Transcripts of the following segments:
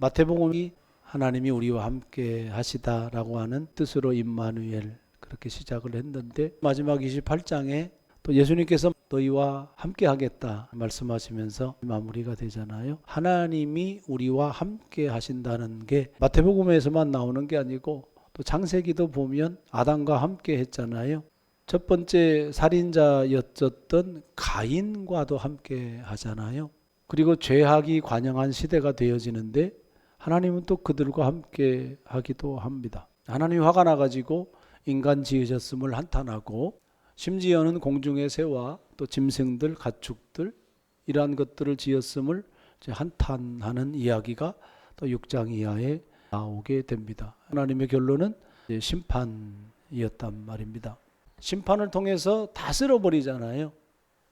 마태복음이 하나님이 우리와 함께 하시다라고 하는 뜻으로 임마누엘 그렇게 시작을 했는데 마지막 28장에 또 예수님께서 너희와 함께 하겠다 말씀하시면서 마무리가 되잖아요. 하나님이 우리와 함께 하신다는 게 마태복음에서만 나오는 게 아니고 또 창세기도 보면 아담과 함께 했잖아요. 첫 번째 살인자였던 가인과도 함께 하잖아요. 그리고 죄악이 관영한 시대가 되어지는데 하나님은 또 그들과 함께 하기도 합니다. 하나님이 화가 나가지고 인간 지으셨음을 한탄하고 심지어는 공중의 새와 또 짐승들, 가축들 이러한 것들을 지었음을 한탄하는 이야기가 또 6장 이하에 나오게 됩니다. 하나님의 결론은 심판이었단 말입니다. 심판을 통해서 다 쓸어버리잖아요.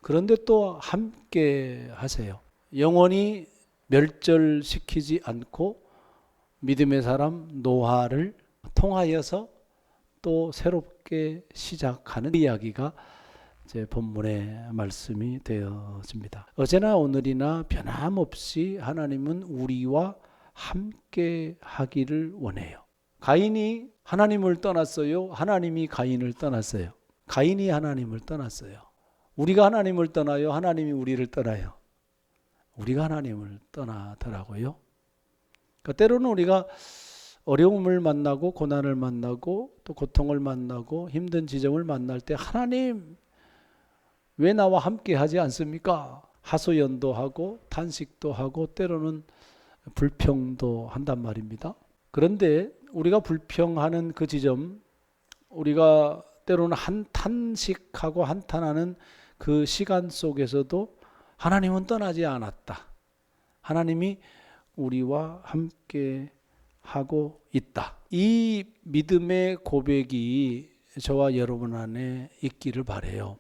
그런데 또 함께 하세요. 영원히 멸절시키지 않고 믿음의 사람 노아를 통하여서 또 새롭게 시작하는 이야기가 제 본문의 말씀이 되어집니다. 어제나 오늘이나 변함없이 하나님은 우리와 함께 하기를 원해요. 가인이 하나님을 떠났어요. 하나님이 가인을 떠났어요. 가인이 하나님을 떠났어요. 우리가 하나님을 떠나요. 하나님이 우리를 떠나요. 우리가 하나님을 떠나더라고요. 그러니까 때로는 우리가 어려움을 만나고 고난을 만나고 또 고통을 만나고 힘든 지점을 만날 때 하나님 왜 나와 함께 하지 않습니까? 하소연도 하고 탄식도 하고 때로는 불평도 한단 말입니다. 그런데 우리가 불평하는 그 지점, 우리가 때로는 탄식하고 한탄하는 그 시간 속에서도 하나님은 떠나지 않았다. 하나님이 우리와 함께 하고 있다. 이 믿음의 고백이 저와 여러분 안에 있기를 바라요.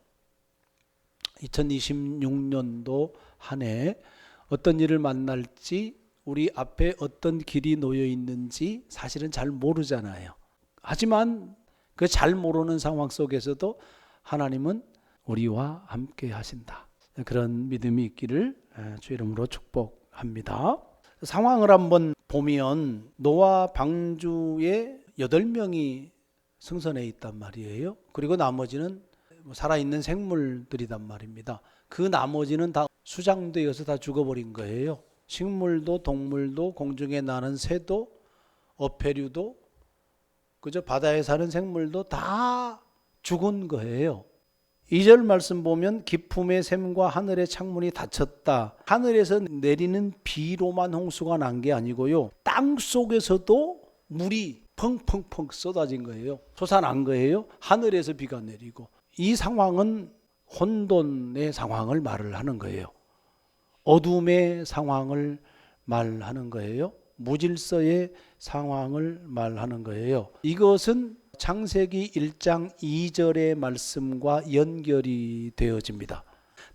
2026년도 한 해 어떤 일을 만날지 우리 앞에 어떤 길이 놓여 있는지 사실은 잘 모르잖아요. 하지만 그 잘 모르는 상황 속에서도 하나님은 우리와 함께 하신다. 그런 믿음이 있기를 주 이름으로 축복합니다. 상황을 한번 보면 노아 방주에 8명이 승선해 있단 말이에요. 그리고 나머지는 살아있는 생물들이단 말입니다. 그 나머지는 다 수장되어서 다 죽어버린 거예요. 식물도 동물도 공중에 나는 새도 어패류도 그저 바다에 사는 생물도 다 죽은 거예요. 2절 말씀 보면 기품의 샘과 하늘의 창문이 닫혔다. 하늘에서 내리는 비로만 홍수가 난 게 아니고요. 땅 속에서도 물이 펑펑펑 쏟아진 거예요. 솟아난 거예요. 하늘에서 비가 내리고. 이 상황은 혼돈의 상황을 말을 하는 거예요. 어둠의 상황을 말하는 거예요. 무질서의 상황을 말하는 거예요. 이것은 창세기 1장 2절의 말씀과 연결이 되어집니다.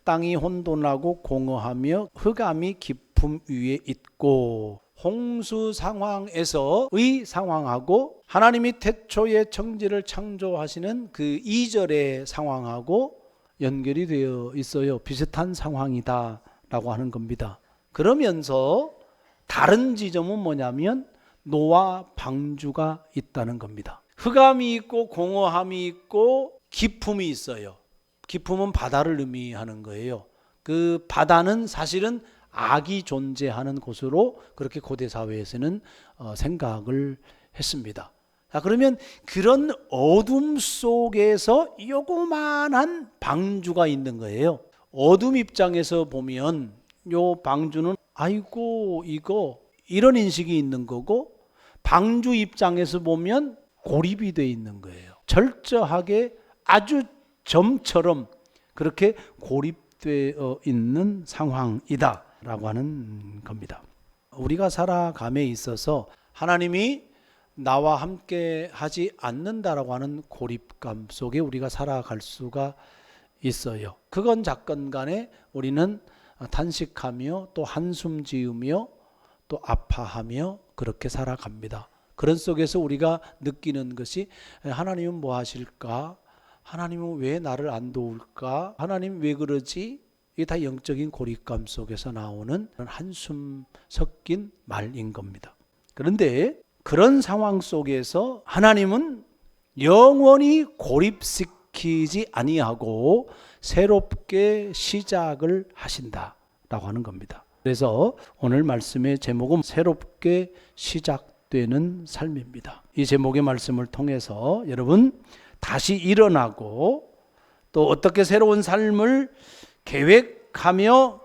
땅이 혼돈하고 공허하며 흑암이 깊음 위에 있고 홍수 상황에서의 상황하고 하나님이 태초에 청지를 창조하시는 그 2절의 상황하고 연결이 되어 있어요. 비슷한 상황이다 라고 하는 겁니다. 그러면서 다른 지점은 뭐냐면 노아 방주가 있다는 겁니다. 흑암이 있고 공허함이 있고 깊음이 있어요. 깊음은 바다를 의미하는 거예요. 그 바다는 사실은 악이 존재하는 곳으로 그렇게 고대 사회에서는 생각을 했습니다. 자, 그러면 그런 어둠 속에서 요고만한 방주가 있는 거예요. 어둠 입장에서 보면 요 방주는 아이고 이거 이런 인식이 있는 거고 방주 입장에서 보면 고립이 되어 있는 거예요. 철저하게 아주 점처럼 그렇게 고립되어 있는 상황이다 라고 하는 겁니다. 우리가 살아감에 있어서 하나님이 나와 함께 하지 않는다라고 하는 고립감 속에 우리가 살아갈 수가 있어요. 그건 작건 간에 우리는 탄식하며 또 한숨 지으며 또 아파하며 그렇게 살아갑니다. 그런 속에서 우리가 느끼는 것이 하나님은 뭐 하실까? 하나님은 왜 나를 안 도울까? 하나님 왜 그러지? 이게 다 영적인 고립감 속에서 나오는 한숨 섞인 말인 겁니다. 그런데 그런 상황 속에서 하나님은 영원히 고립시키지 아니하고 새롭게 시작을 하신다라고 하는 겁니다. 그래서 오늘 말씀의 제목은 새롭게 시작되는 삶입니다. 이 제목의 말씀을 통해서 여러분 다시 일어나고 또 어떻게 새로운 삶을 계획하며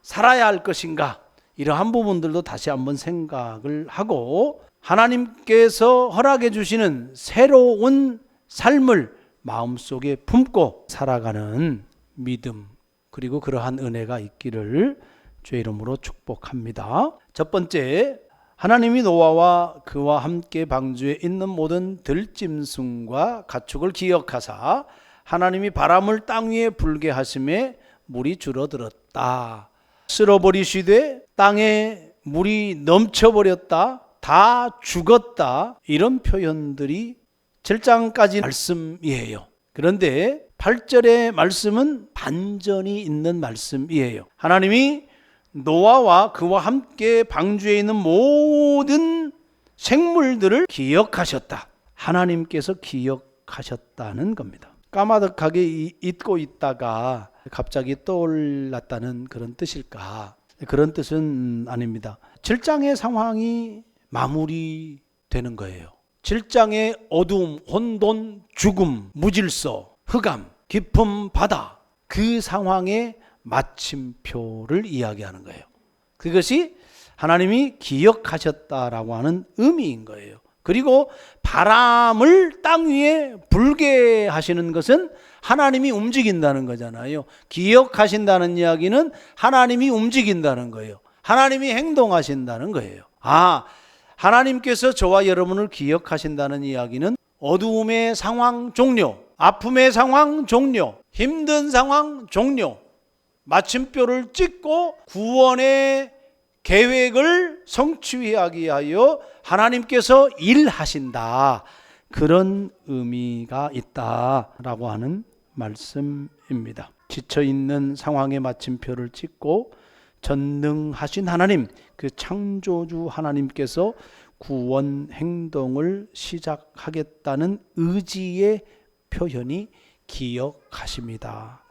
살아야 할 것인가, 이러한 부분들도 다시 한번 생각을 하고 하나님께서 허락해 주시는 새로운 삶을 마음속에 품고 살아가는 믿음, 그리고 그러한 은혜가 있기를 주의 이름으로 축복합니다. 첫 번째, 하나님이 노아와 그와 함께 방주에 있는 모든 들짐승과 가축을 기억하사 하나님이 바람을 땅 위에 불게 하심에 물이 줄어들었다. 쓸어버리시되 땅에 물이 넘쳐버렸다. 다 죽었다. 이런 표현들이 7장까지 말씀이에요. 그런데 8절의 말씀은 반전이 있는 말씀이에요. 하나님이 노아와 그와 함께 방주에 있는 모든 생물들을 기억하셨다. 하나님께서 기억하셨다는 겁니다. 까마득하게 잊고 있다가 갑자기 떠올랐다는 그런 뜻일까? 그런 뜻은 아닙니다. 7장의 상황이 마무리되는 거예요. 7장의 어두움, 혼돈, 죽음, 무질서, 흑암, 깊은 바다, 그 상황의 마침표를 이야기하는 거예요. 그것이 하나님이 기억하셨다라고 하는 의미인 거예요. 그리고 바람을 땅 위에 불게 하시는 것은 하나님이 움직인다는 거잖아요. 기억하신다는 이야기는 하나님이 움직인다는 거예요. 하나님이 행동하신다는 거예요. 하나님께서 저와 여러분을 기억하신다는 이야기는 어두움의 상황 종료, 아픔의 상황 종료, 힘든 상황 종료, 마침표를 찍고 구원의 계획을 성취하기 위하여 하나님께서 일하신다. 그런 의미가 있다라고 하는 말씀입니다. 지쳐있는 상황의 마침표를 찍고 전능하신 하나님, 그 창조주 하나님께서 구원 행동을 시작하겠다는 의지의 표현이 기억하십니다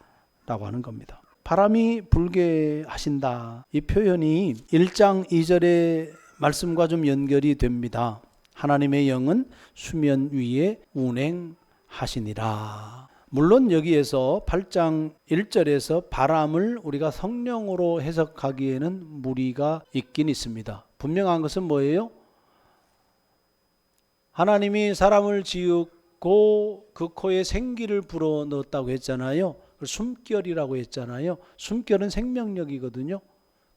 라고 하는 겁니다. 바람이 불게 하신다, 이 표현이 1장 2절의 말씀과 좀 연결이 됩니다. 하나님의 영은 수면 위에 운행하시니라. 물론 여기에서 8장 1절에서 바람을 우리가 성령으로 해석하기에는 무리가 있긴 있습니다. 분명한 것은 뭐예요? 하나님이 사람을 지었고 그 코에 생기를 불어넣었다고 했잖아요. 숨결이라고 했잖아요. 숨결은 생명력이거든요.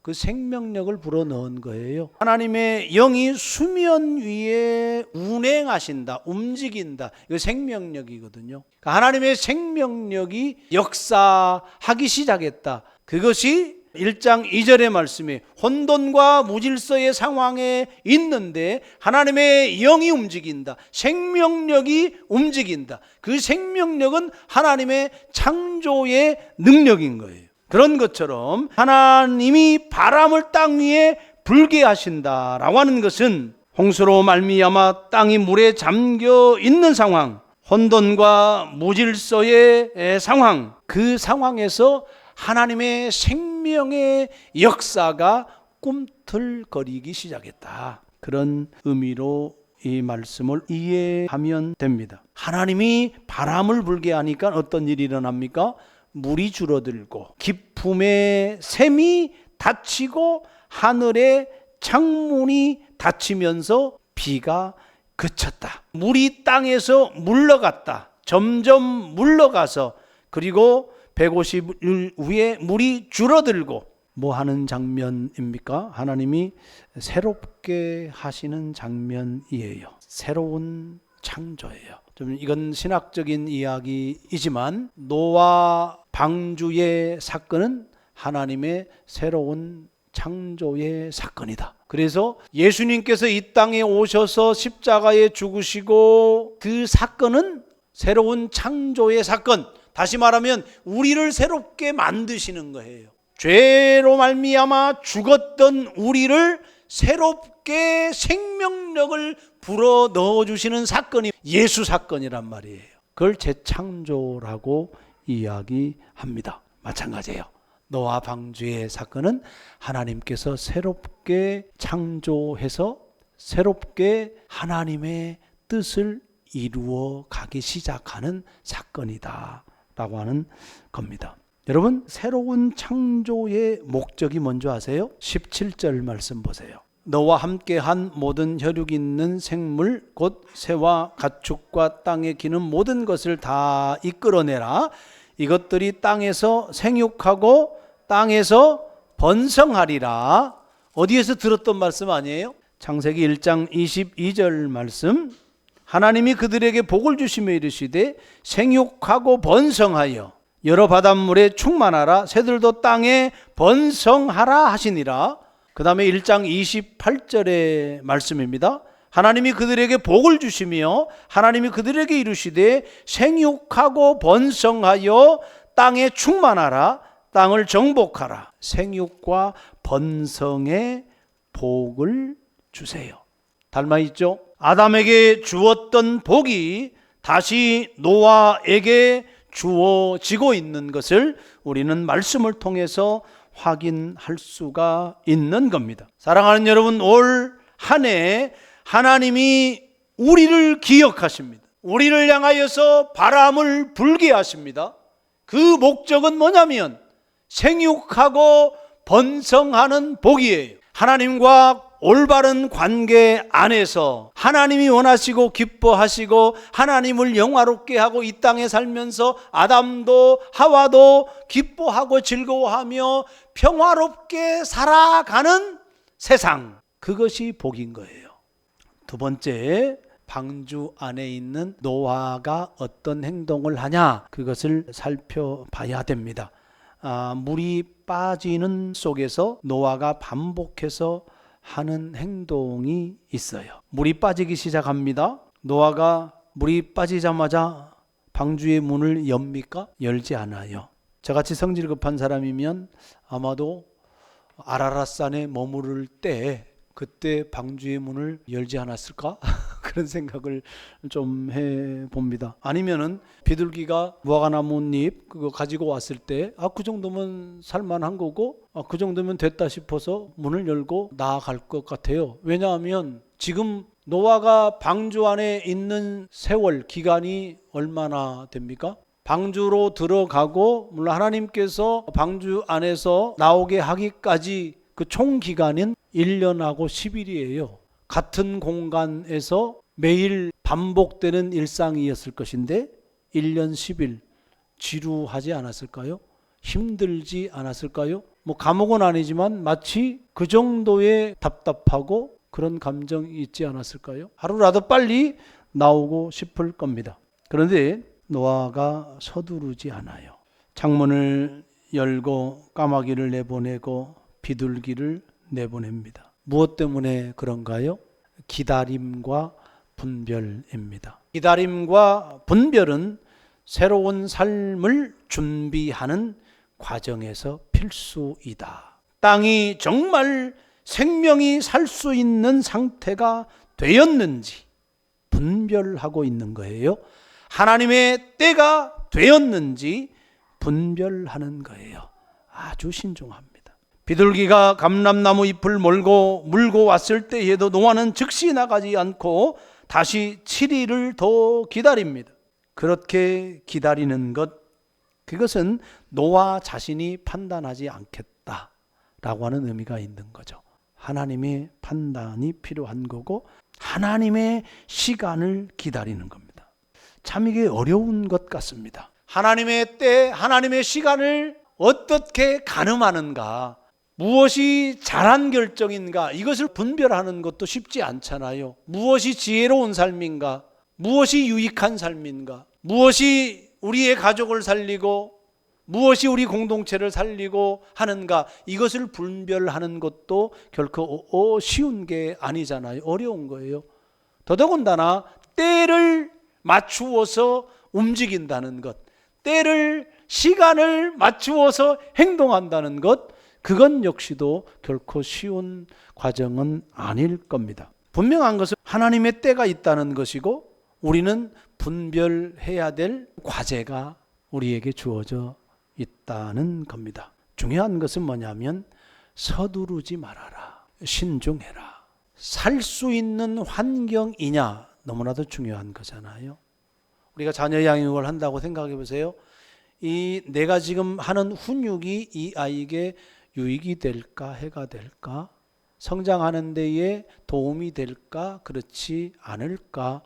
그 생명력을 불어넣은 거예요. 하나님의 영이 수면 위에 운행하신다, 움직인다. 이거 생명력이거든요. 그러니까 하나님의 생명력이 역사하기 시작했다. 그것이 1장 2절의 말씀에 혼돈과 무질서의 상황에 있는데 하나님의 영이 움직인다. 생명력이 움직인다. 그 생명력은 하나님의 창조의 능력인 거예요. 그런 것처럼 하나님이 바람을 땅 위에 불게 하신다라고 하는 것은 홍수로 말미암아 땅이 물에 잠겨 있는 상황, 혼돈과 무질서의 상황, 그 상황에서 하나님의 생명의 역사가 꿈틀거리기 시작했다. 그런 의미로 이 말씀을 이해하면 됩니다. 하나님이 바람을 불게 하니까 어떤 일이 일어납니까? 물이 줄어들고 깊음의 샘이 닫히고 하늘의 창문이 닫히면서 비가 그쳤다. 물이 땅에서 물러갔다. 점점 물러가서 그리고 150일 후에 물이 줄어들고 뭐 하는 장면입니까? 하나님이 새롭게 하시는 장면이에요. 새로운 창조예요. 좀 이건 신학적인 이야기이지만 노아 방주의 사건은 하나님의 새로운 창조의 사건이다. 그래서 예수님께서 이 땅에 오셔서 십자가에 죽으시고 그 사건은 새로운 창조의 사건, 다시 말하면 우리를 새롭게 만드시는 거예요. 죄로 말미암아 죽었던 우리를 새롭게 생명력을 불어 넣어주시는 사건이 예수 사건이란 말이에요. 그걸 재창조라고 이야기합니다. 마찬가지예요. 노아 방주의 사건은 하나님께서 새롭게 창조해서 새롭게 하나님의 뜻을 이루어 가기 시작하는 사건이다 라고 하는 겁니다. 여러분, 새로운 창조의 목적이 뭔지 아세요? 17절 말씀 보세요. 너와 함께한 모든 혈육 있는 생물 곧 새와 가축과 땅에 기는 모든 것을 다 이끌어내라. 이것들이 땅에서 생육하고 땅에서 번성하리라. 어디에서 들었던 말씀 아니에요? 창세기 1장 22절 말씀. 하나님이 그들에게 복을 주시며 이르시되 생육하고 번성하여 여러 바닷물에 충만하라. 새들도 땅에 번성하라 하시니라. 그 다음에 1장 28절의 말씀입니다. 하나님이 그들에게 복을 주시며 하나님이 그들에게 이르시되 생육하고 번성하여 땅에 충만하라. 땅을 정복하라. 생육과 번성의 복을 주세요. 닮아있죠? 아담에게 주었던 복이 다시 노아에게 주어지고 있는 것을 우리는 말씀을 통해서 확인할 수가 있는 겁니다. 사랑하는 여러분, 올 한 해 하나님이 우리를 기억하십니다. 우리를 향하여서 바람을 불게 하십니다. 그 목적은 뭐냐면 생육하고 번성하는 복이에요. 하나님과 올바른 관계 안에서 하나님이 원하시고 기뻐하시고 하나님을 영화롭게 하고 이 땅에 살면서 아담도 하와도 기뻐하고 즐거워하며 평화롭게 살아가는 세상, 그것이 복인 거예요. 두 번째, 방주 안에 있는 노아가 어떤 행동을 하냐, 그것을 살펴봐야 됩니다. 물이 빠지는 속에서 노아가 반복해서 하는 행동이 있어요. 물이 빠지기 시작합니다. 노아가 물이 빠지자마자 방주의 문을 엽니까? 열지 않아요. 저같이 성질 급한 사람이면 아마도 아라랏산에 머무를 때 그때 방주의 문을 열지 않았을까? 그런 생각을 좀 해봅니다. 아니면은 비둘기가 무화과나뭇잎 그거 가지고 왔을 때 그 정도면 살만한 거고 그 정도면 됐다 싶어서 문을 열고 나아갈 것 같아요. 왜냐하면 지금 노아가 방주 안에 있는 세월 기간이 얼마나 됩니까? 방주로 들어가고 물론 하나님께서 방주 안에서 나오게 하기까지 그 총 기간은 1년하고 10일이에요. 같은 공간에서 매일 반복되는 일상이었을 것인데 1년 10일 지루하지 않았을까요? 힘들지 않았을까요? 감옥은 아니지만 마치 그 정도의 답답하고 그런 감정이 있지 않았을까요? 하루라도 빨리 나오고 싶을 겁니다. 그런데 노아가 서두르지 않아요. 창문을 열고 까마귀를 내보내고 비둘기를 내보냅니다. 무엇 때문에 그런가요? 기다림과 분별입니다. 기다림과 분별은 새로운 삶을 준비하는 과정에서 필수이다. 땅이 정말 생명이 살 수 있는 상태가 되었는지 분별하고 있는 거예요. 하나님의 때가 되었는지 분별하는 거예요. 아주 신중합니다. 비둘기가 감람나무 잎을 물고 왔을 때에도 노아는 즉시 나가지 않고 다시 7일을 더 기다립니다. 그렇게 기다리는 것, 그것은 노아 자신이 판단하지 않겠다라고 하는 의미가 있는 거죠. 하나님의 판단이 필요한 거고 하나님의 시간을 기다리는 겁니다. 참 이게 어려운 것 같습니다. 하나님의 때, 하나님의 시간을 어떻게 가늠하는가, 무엇이 잘한 결정인가, 이것을 분별하는 것도 쉽지 않잖아요. 무엇이 지혜로운 삶인가, 무엇이 유익한 삶인가, 무엇이 우리의 가족을 살리고 무엇이 우리 공동체를 살리고 하는가, 이것을 분별하는 것도 결코 쉬운 게 아니잖아요. 어려운 거예요. 더더군다나 때를 맞추어서 움직인다는 것, 때를 시간을 맞추어서 행동한다는 것, 그건 역시도 결코 쉬운 과정은 아닐 겁니다. 분명한 것은 하나님의 때가 있다는 것이고 우리는 분별해야 될 과제가 우리에게 주어져 있다는 겁니다. 중요한 것은 뭐냐면 서두르지 말아라. 신중해라. 살 수 있는 환경이냐, 너무나도 중요한 거잖아요. 우리가 자녀 양육을 한다고 생각해 보세요. 내가 지금 하는 훈육이 이 아이에게 유익이 될까, 해가 될까, 성장하는 데에 도움이 될까, 그렇지 않을까,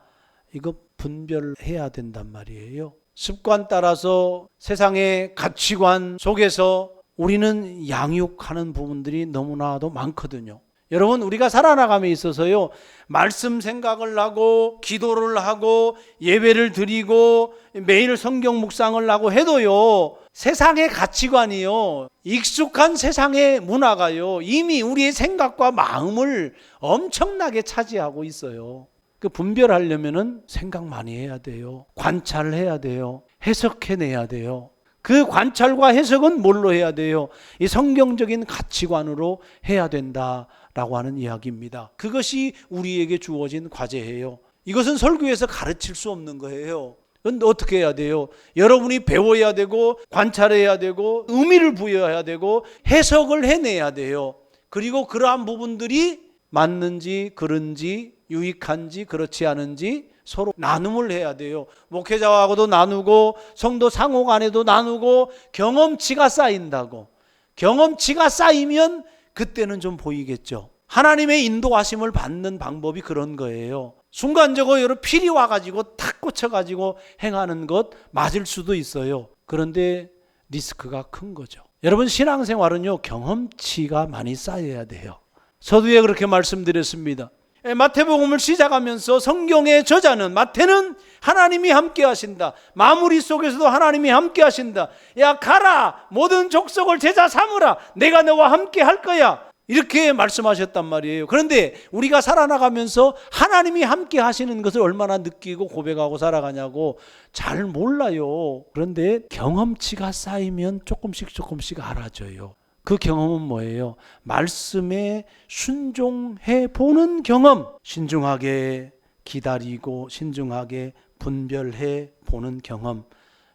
이거 분별해야 된단 말이에요. 습관 따라서 세상의 가치관 속에서 우리는 양육하는 부분들이 너무나도 많거든요. 여러분, 우리가 살아나감에 있어서요, 말씀 생각을 하고 기도를 하고 예배를 드리고 매일 성경 묵상을 하고 해도요, 세상의 가치관이요, 익숙한 세상의 문화가요, 이미 우리의 생각과 마음을 엄청나게 차지하고 있어요. 그 분별하려면은 생각 많이 해야 돼요. 관찰해야 돼요. 해석해내야 돼요. 그 관찰과 해석은 뭘로 해야 돼요? 이 성경적인 가치관으로 해야 된다라고 하는 이야기입니다. 그것이 우리에게 주어진 과제예요. 이것은 설교에서 가르칠 수 없는 거예요. 그런데 어떻게 해야 돼요? 여러분이 배워야 되고 관찰해야 되고 의미를 부여해야 되고 해석을 해내야 돼요. 그리고 그러한 부분들이 맞는지 그런지 유익한지 그렇지 않은지 서로 나눔을 해야 돼요. 목회자하고도 나누고 성도 상호 간에도 나누고 경험치가 쌓인다고. 경험치가 쌓이면 그때는 좀 보이겠죠. 하나님의 인도하심을 받는 방법이 그런 거예요. 순간적으로 여러 필이 와가지고 탁 꽂혀가지고 행하는 것 맞을 수도 있어요. 그런데 리스크가 큰 거죠. 여러분, 신앙생활은요, 경험치가 많이 쌓여야 돼요. 서두에 그렇게 말씀드렸습니다. 마태복음을 시작하면서 성경의 저자는, 마태는 하나님이 함께 하신다. 마무리 속에서도 하나님이 함께 하신다. 야, 가라, 모든 족속을 제자 삼으라. 내가 너와 함께 할 거야. 이렇게 말씀하셨단 말이에요. 그런데 우리가 살아나가면서 하나님이 함께 하시는 것을 얼마나 느끼고 고백하고 살아가냐고 잘 몰라요. 그런데 경험치가 쌓이면 조금씩 알아져요. 그 경험은 뭐예요? 말씀에 순종해 보는 경험. 신중하게 기다리고 신중하게 분별해 보는 경험.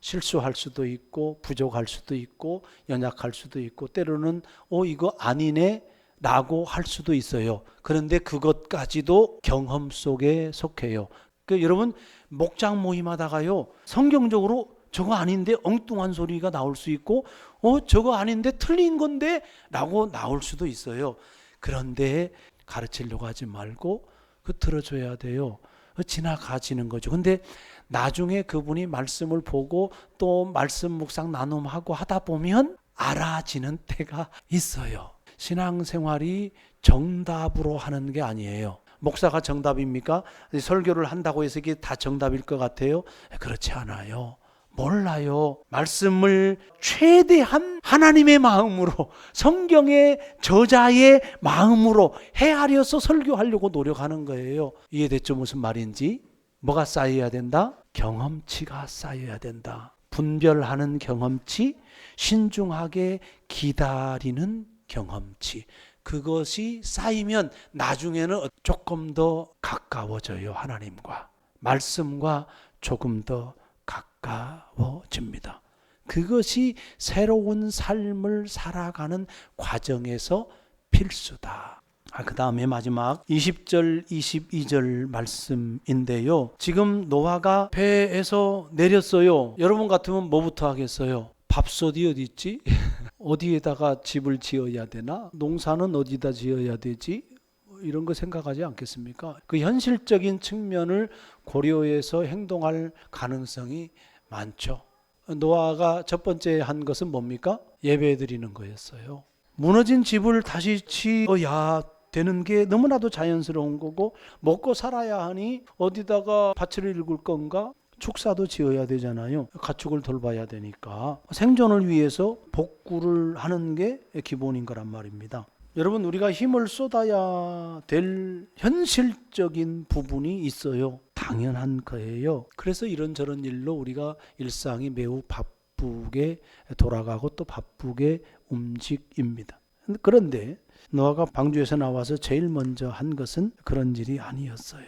실수할 수도 있고 부족할 수도 있고 연약할 수도 있고 때로는 이거 아니네 라고 할 수도 있어요. 그런데 그것까지도 경험 속에 속해요. 여러분, 목장 모임하다가요, 성경적으로 저거 아닌데 엉뚱한 소리가 나올 수 있고 저거 아닌데 틀린 건데 라고 나올 수도 있어요. 그런데 가르치려고 하지 말고 들어줘야 돼요. 지나가지는 거죠. 근데 나중에 그분이 말씀을 보고 또 말씀 묵상 나눔하고 하다 보면 알아지는 때가 있어요. 신앙생활이 정답으로 하는 게 아니에요. 목사가 정답입니까? 설교를 한다고 해서 이게 다 정답일 것 같아요? 그렇지 않아요. 몰라요. 말씀을 최대한 하나님의 마음으로, 성경의 저자의 마음으로 헤아려서 설교하려고 노력하는 거예요. 이해됐죠? 무슨 말인지? 뭐가 쌓여야 된다? 경험치가 쌓여야 된다. 분별하는 경험치, 신중하게 기다리는 경험치. 그것이 쌓이면 나중에는 조금 더 가까워져요. 하나님과. 말씀과 조금 더 가까워집니다. 그것이 새로운 삶을 살아가는 과정에서 필수다. 그 다음에 마지막 20절 22절 말씀인데요. 지금 노아가 배에서 내렸어요. 여러분 같으면 뭐부터 하겠어요? 밥솥이 어디 있지? 어디에다가 집을 지어야 되나? 농사는 어디다 지어야 되지? 이런 거 생각하지 않겠습니까? 그 현실적인 측면을 고려해서 행동할 가능성이 많죠. 노아가 첫 번째 한 것은 뭡니까? 예배 드리는 거였어요. 무너진 집을 다시 지어야 되는 게 너무나도 자연스러운 거고, 먹고 살아야 하니 어디다가 밭을 일굴 건가? 축사도 지어야 되잖아요. 가축을 돌봐야 되니까 생존을 위해서 복구를 하는 게 기본인 거란 말입니다. 여러분, 우리가 힘을 쏟아야 될 현실적인 부분이 있어요. 당연한 거예요. 그래서 이런저런 일로 우리가 일상이 매우 바쁘게 돌아가고 또 바쁘게 움직입니다. 그런데 노아가 방주에서 나와서 제일 먼저 한 것은 그런 일이 아니었어요.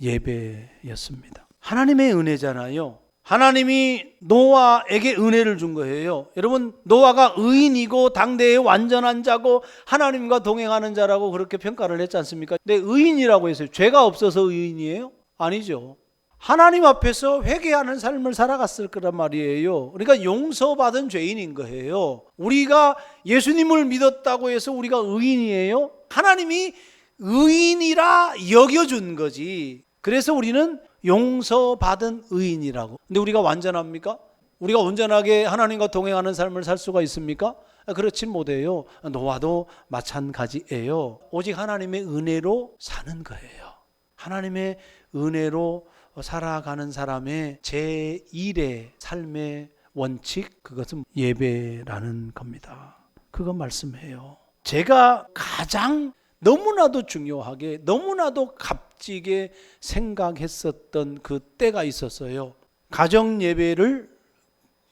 예배였습니다. 하나님의 은혜잖아요. 하나님이 노아에게 은혜를 준 거예요. 여러분, 노아가 의인이고 당대의 완전한 자고 하나님과 동행하는 자라고 그렇게 평가를 했지 않습니까? 근데 의인이라고 했어요. 죄가 없어서 의인이에요? 아니죠. 하나님 앞에서 회개하는 삶을 살아갔을 거란 말이에요. 그러니까 용서받은 죄인인 거예요. 우리가 예수님을 믿었다고 해서 우리가 의인이에요? 하나님이 의인이라 여겨준 거지. 그래서 우리는 용서받은 의인이라고. 근데 우리가 완전합니까? 우리가 온전하게 하나님과 동행하는 삶을 살 수가 있습니까? 그렇진 못해요. 노아도 마찬가지예요. 오직 하나님의 은혜로 사는 거예요. 하나님의 은혜로 살아가는 사람의 제1의 삶의 원칙, 그것은 예배라는 겁니다. 그거 말씀해요. 제가 가장 너무나도 중요하게, 너무나도 값지게 생각했었던 그 때가 있었어요. 가정 예배를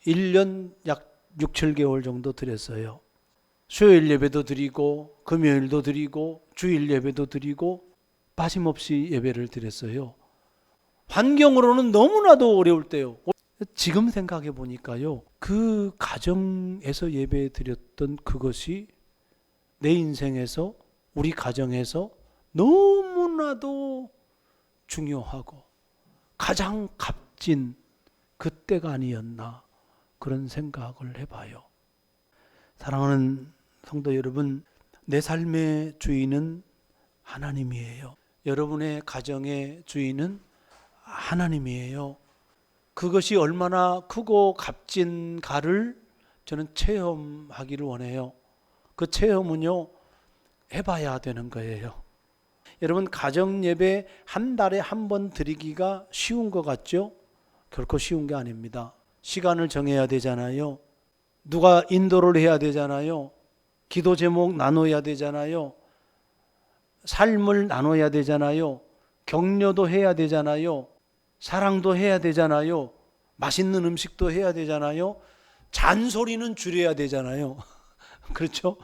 1년 약 6, 7개월 정도 드렸어요. 수요일 예배도 드리고 금요일도 드리고 주일 예배도 드리고 빠짐없이 예배를 드렸어요. 환경으로는 너무나도 어려울 때요. 지금 생각해 보니까요, 그 가정에서 예배 드렸던 그것이 내 인생에서, 우리 가정에서 너무나도 중요하고 가장 값진 그때가 아니었나, 그런 생각을 해봐요. 사랑하는 성도 여러분, 내 삶의 주인은 하나님이에요. 여러분의 가정의 주인은 하나님이에요. 그것이 얼마나 크고 값진가를 저는 체험하기를 원해요. 그 체험은요, 해봐야 되는 거예요. 여러분, 가정 예배 한 달에 한 번 드리기가 쉬운 것 같죠? 결코 쉬운 게 아닙니다. 시간을 정해야 되잖아요. 누가 인도를 해야 되잖아요. 기도 제목 나눠야 되잖아요. 삶을 나눠야 되잖아요. 격려도 해야 되잖아요. 사랑도 해야 되잖아요. 맛있는 음식도 해야 되잖아요. 잔소리는 줄여야 되잖아요. 그렇죠?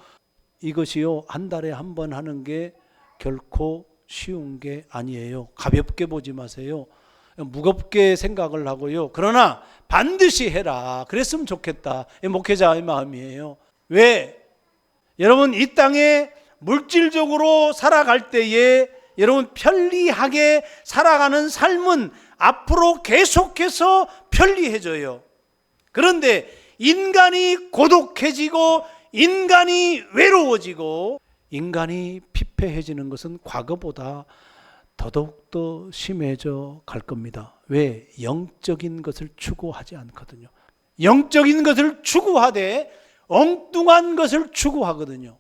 이것이요, 한 달에 한 번 하는 게 결코 쉬운 게 아니에요. 가볍게 보지 마세요. 무겁게 생각을 하고요. 그러나 반드시 해라. 그랬으면 좋겠다. 목회자의 마음이에요. 왜? 여러분, 이 땅에 물질적으로 살아갈 때에 여러분 편리하게 살아가는 삶은 앞으로 계속해서 편리해져요. 그런데 인간이 고독해지고 인간이 외로워지고 인간이 피폐해지는 것은 과거보다 더더욱더 심해져 갈 겁니다. 왜? 영적인 것을 추구하지 않거든요. 영적인 것을 추구하되 엉뚱한 것을 추구하거든요.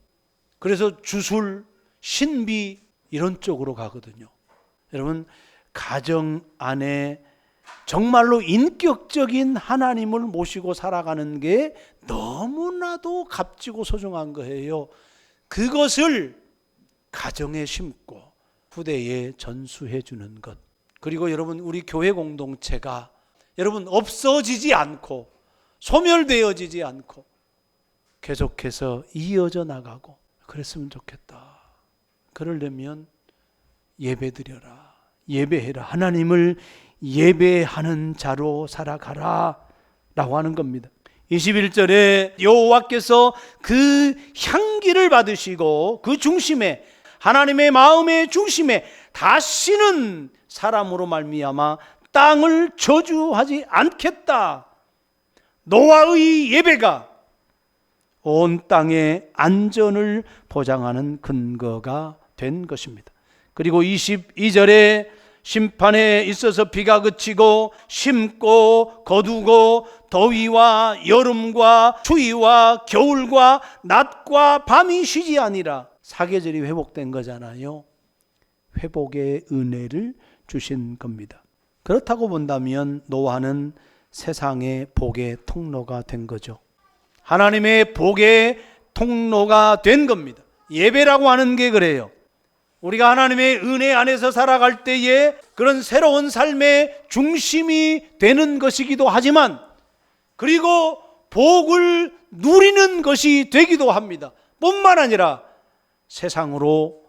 그래서 주술, 신비 이런 쪽으로 가거든요. 여러분, 가정 안에 정말로 인격적인 하나님을 모시고 살아가는 게 너무나도 값지고 소중한 거예요. 그것을 가정에 심고 후대에 전수해 주는 것. 그리고 여러분, 우리 교회 공동체가 여러분 없어지지 않고 소멸되어지지 않고 계속해서 이어져 나가고 그랬으면 좋겠다. 그러려면 예배드려라. 예배해라. 하나님을 예배하는 자로 살아가라 라고 하는 겁니다. 21절에 여호와께서 그 향기를 받으시고 그 중심에, 하나님의 마음의 중심에 다시는 사람으로 말미암아 땅을 저주하지 않겠다. 노아의 예배가 온 땅의 안전을 보장하는 근거가 된 것입니다. 그리고 22절에 심판에 있어서 비가 그치고 심고 거두고 더위와 여름과 추위와 겨울과 낮과 밤이 쉬지 아니라 사계절이 회복된 거잖아요. 회복의 은혜를 주신 겁니다. 그렇다고 본다면 노아는 세상의 복의 통로가 된 거죠. 하나님의 복의 통로가 된 겁니다. 예배라고 하는 게 그래요. 우리가 하나님의 은혜 안에서 살아갈 때에 그런 새로운 삶의 중심이 되는 것이기도 하지만, 그리고 복을 누리는 것이 되기도 합니다. 뿐만 아니라 세상으로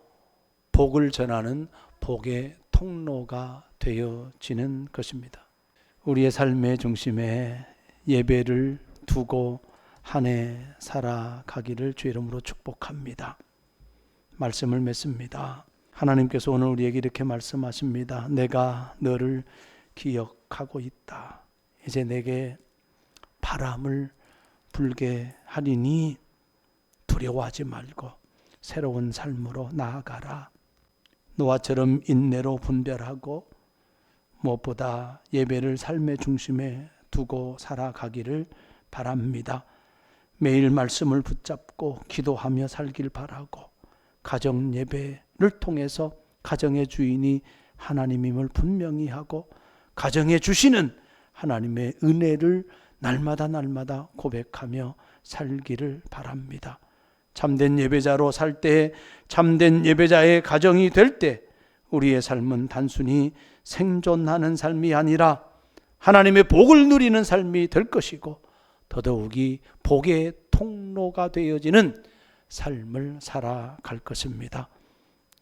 복을 전하는 복의 통로가 되어지는 것입니다. 우리의 삶의 중심에 예배를 두고 한 해 살아가기를 주 이름으로 축복합니다. 말씀을 맺습니다. 하나님께서 오늘 우리에게 이렇게 말씀하십니다. 내가 너를 기억하고 있다. 이제 내게 바람을 불게 하리니 두려워하지 말고 새로운 삶으로 나아가라. 노아처럼 인내로 분별하고 무엇보다 예배를 삶의 중심에 두고 살아가기를 바랍니다. 매일 말씀을 붙잡고 기도하며 살길 바라고, 가정 예배를 통해서 가정의 주인이 하나님임을 분명히 하고, 가정에 주시는 하나님의 은혜를 날마다 고백하며 살기를 바랍니다. 참된 예배자로 살 때, 참된 예배자의 가정이 될 때 우리의 삶은 단순히 생존하는 삶이 아니라 하나님의 복을 누리는 삶이 될 것이고, 더더욱이 복의 통로가 되어지는 삶을 살아갈 것입니다.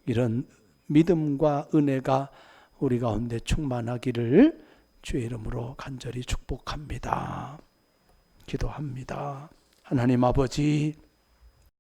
이런 믿음과 은혜가 우리 가운데 충만하기를 주의 이름으로 간절히 축복합니다. 기도합니다. 하나님 아버지,